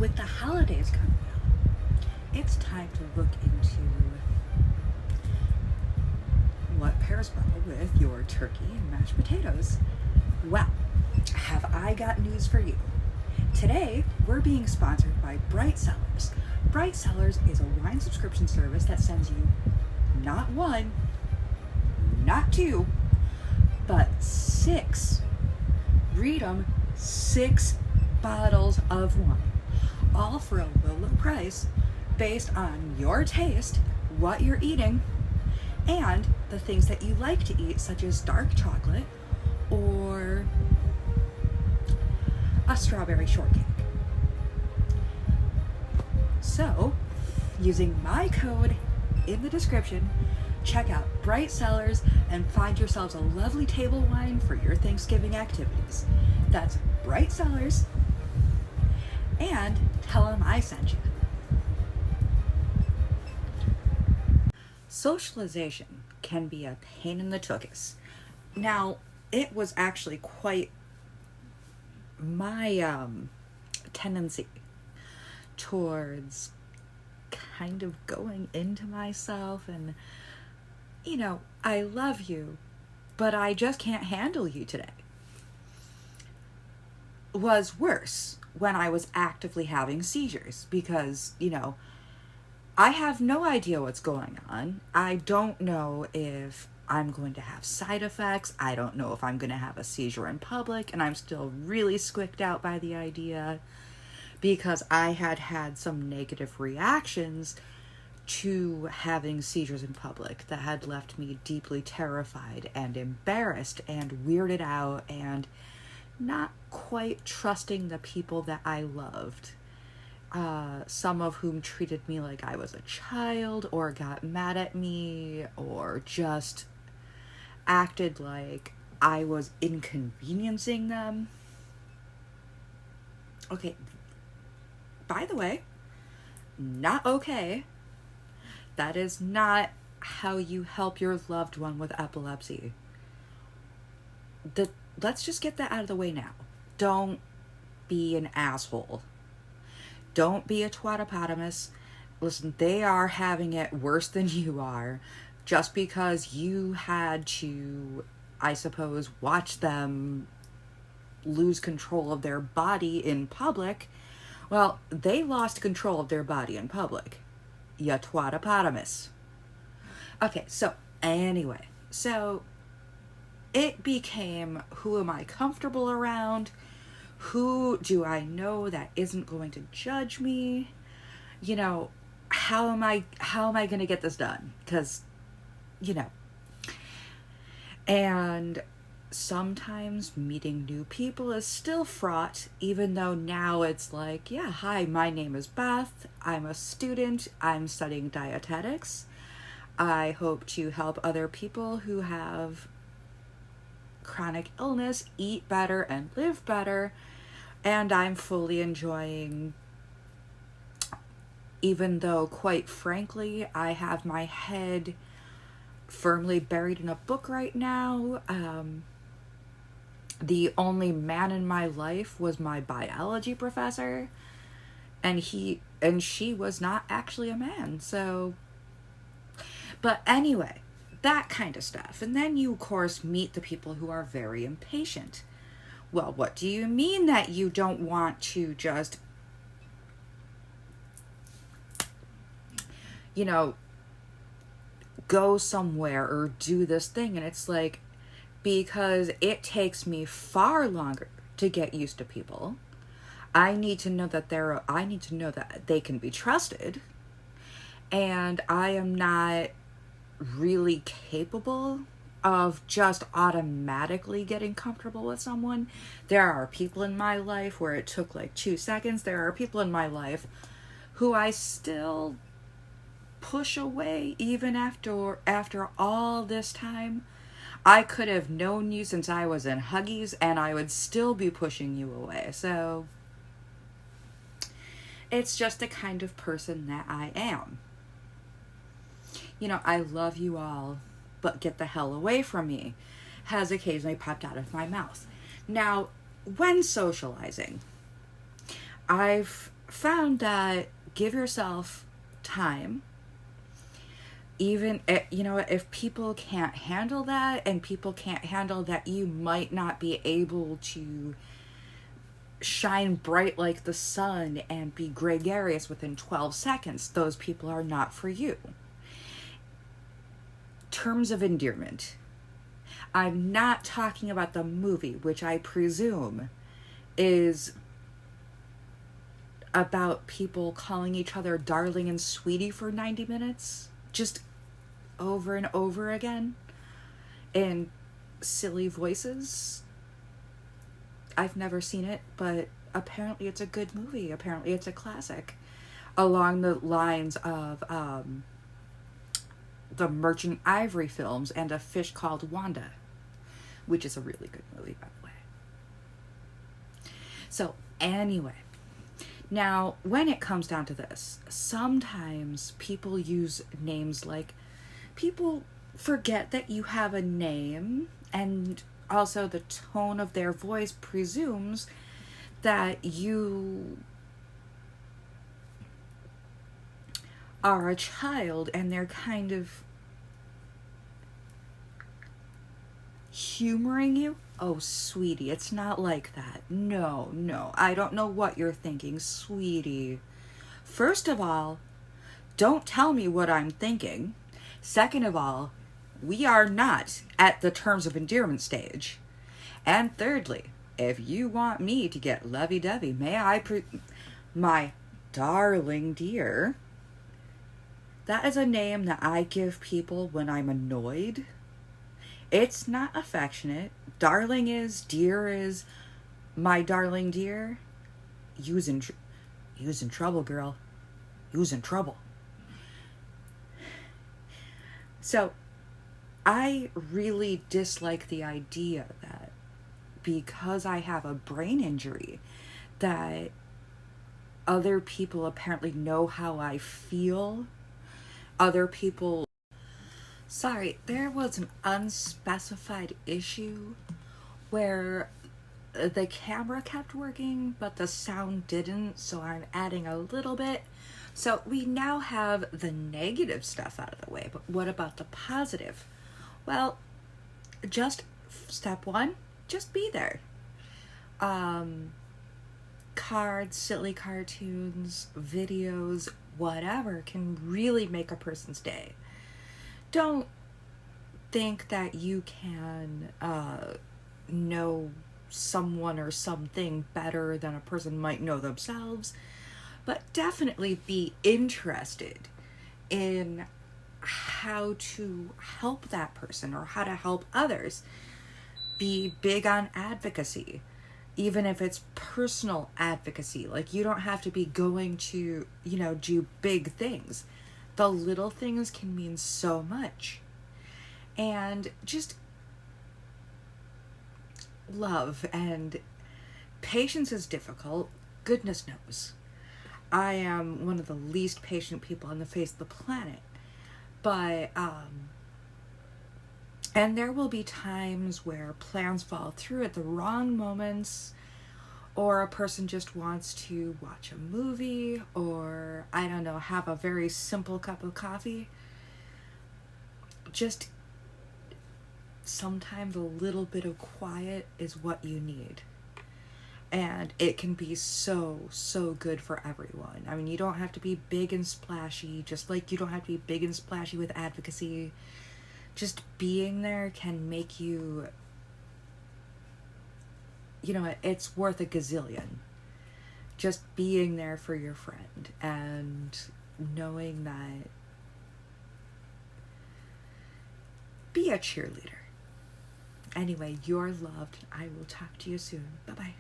With the holidays coming up, it's time to look into what pairs well with your turkey and mashed potatoes. Well, have I got news for you? Today, we're being sponsored by Bright Cellars. Bright Cellars is a wine subscription service that sends you not one, not two, but six, read 'em, 6 bottles of wine, all for a low price based on your taste, what you're eating, and the things that you like to eat, such as dark chocolate or a strawberry shortcake. So, using my code in the description, check out Bright Cellars and find yourselves a lovely table wine for your Thanksgiving activities. That's Bright Cellars, and tell them I sent you. Socialization can be a pain in the tuchus. Now, it was actually quite my tendency towards kind of going into myself and, I love you, but I just can't handle you today, was worse when I was actively having seizures because, I have no idea what's going on. I don't know if I'm going to have side effects. I don't know if I'm going to have a seizure in public, and I'm still really squicked out by the idea because I had some negative reactions to having seizures in public that had left me deeply terrified and embarrassed and weirded out and not quite trusting the people that I loved. Some of whom treated me like I was a child or got mad at me or just acted like I was inconveniencing them. Okay, by the way, not okay. That is not how you help your loved one with epilepsy. Let's just get that out of the way now. Don't be an asshole. Don't be a twatopotamus. Listen, they are having it worse than you are. Just because you had to, I suppose, watch them lose control of their body in public, well, they lost control of their body in public. Ya twatopotamus. Okay, so anyway, it became, who am I comfortable around? Who do I know that isn't going to judge me? How am I going to get this done? Because, and sometimes meeting new people is still fraught, even though now it's like, yeah, hi, my name is Beth. I'm a student. I'm studying dietetics. I hope to help other people who have chronic illness eat better and live better. And I'm fully enjoying, even though, quite frankly, I have my head firmly buried in a book right now. The only man in my life was my biology professor, and she was not actually a man. So, but anyway, that kind of stuff. And then you, of course, meet the people who are very impatient. Well, what do you mean that you don't want to just, go somewhere or do this thing? And it's like, because it takes me far longer to get used to people. I need to know that they can be trusted. And I am not really capable of just automatically getting comfortable with someone. There are people in my life where it took like 2 seconds. There are people in my life who I still push away even after all this time. I could have known you since I was in Huggies and I would still be pushing you away. So it's just the kind of person that I am. I love you all, but get the hell away from me, has occasionally popped out of my mouth. Now, when socializing, I've found that give yourself time. Even if people can't handle that, and people can't handle that you might not be able to shine bright like the sun and be gregarious within 12 seconds, those people are not for you. Terms of endearment. I'm not talking about the movie, which I presume is about people calling each other darling and sweetie for 90 minutes, just over and over again in silly voices. I've never seen it, but apparently it's a good movie. Apparently it's a classic. Along the lines of the Merchant Ivory films and A Fish Called Wanda, which is a really good movie, by the way. So, anyway. Now, when it comes down to this, sometimes people use names like... People forget that you have a name, and also the tone of their voice presumes that you are a child, and they're kind of humoring you. Oh, sweetie, it's not like that. No, I don't know what you're thinking, sweetie. First of all, don't tell me what I'm thinking. Second of all, we are not at the terms of endearment stage. And thirdly, if you want me to get lovey-dovey, may I my darling dear. That is a name that I give people when I'm annoyed. It's not affectionate. Darling is, dear is, my darling dear. You's in trouble, girl. You's in trouble. So, I really dislike the idea that because I have a brain injury, that other people apparently know how I feel. Other people... Sorry, there was an unspecified issue where the camera kept working, but the sound didn't, so I'm adding a little bit. So we now have the negative stuff out of the way, but what about the positive? Well, just step one, just be there. Cards, silly cartoons, videos, whatever can really make a person's day. Don't think that you can know someone or something better than a person might know themselves, but definitely be interested in how to help that person or how to help others. Be big on advocacy, even if it's personal advocacy. Like, you don't have to be going to, do big things. The little things can mean so much. And just love and patience is difficult. Goodness knows. I am one of the least patient people on the face of the planet. But, and there will be times where plans fall through at the wrong moments, or a person just wants to watch a movie, or, I don't know, have a very simple cup of coffee. Just sometimes a little bit of quiet is what you need. And it can be so, so good for everyone. I mean, you don't have to be big and splashy, just like you don't have to be big and splashy with advocacy. Just being there can make you, it's worth a gazillion. Just being there for your friend and knowing that, be a cheerleader. Anyway, you're loved. I will talk to you soon. Bye-bye.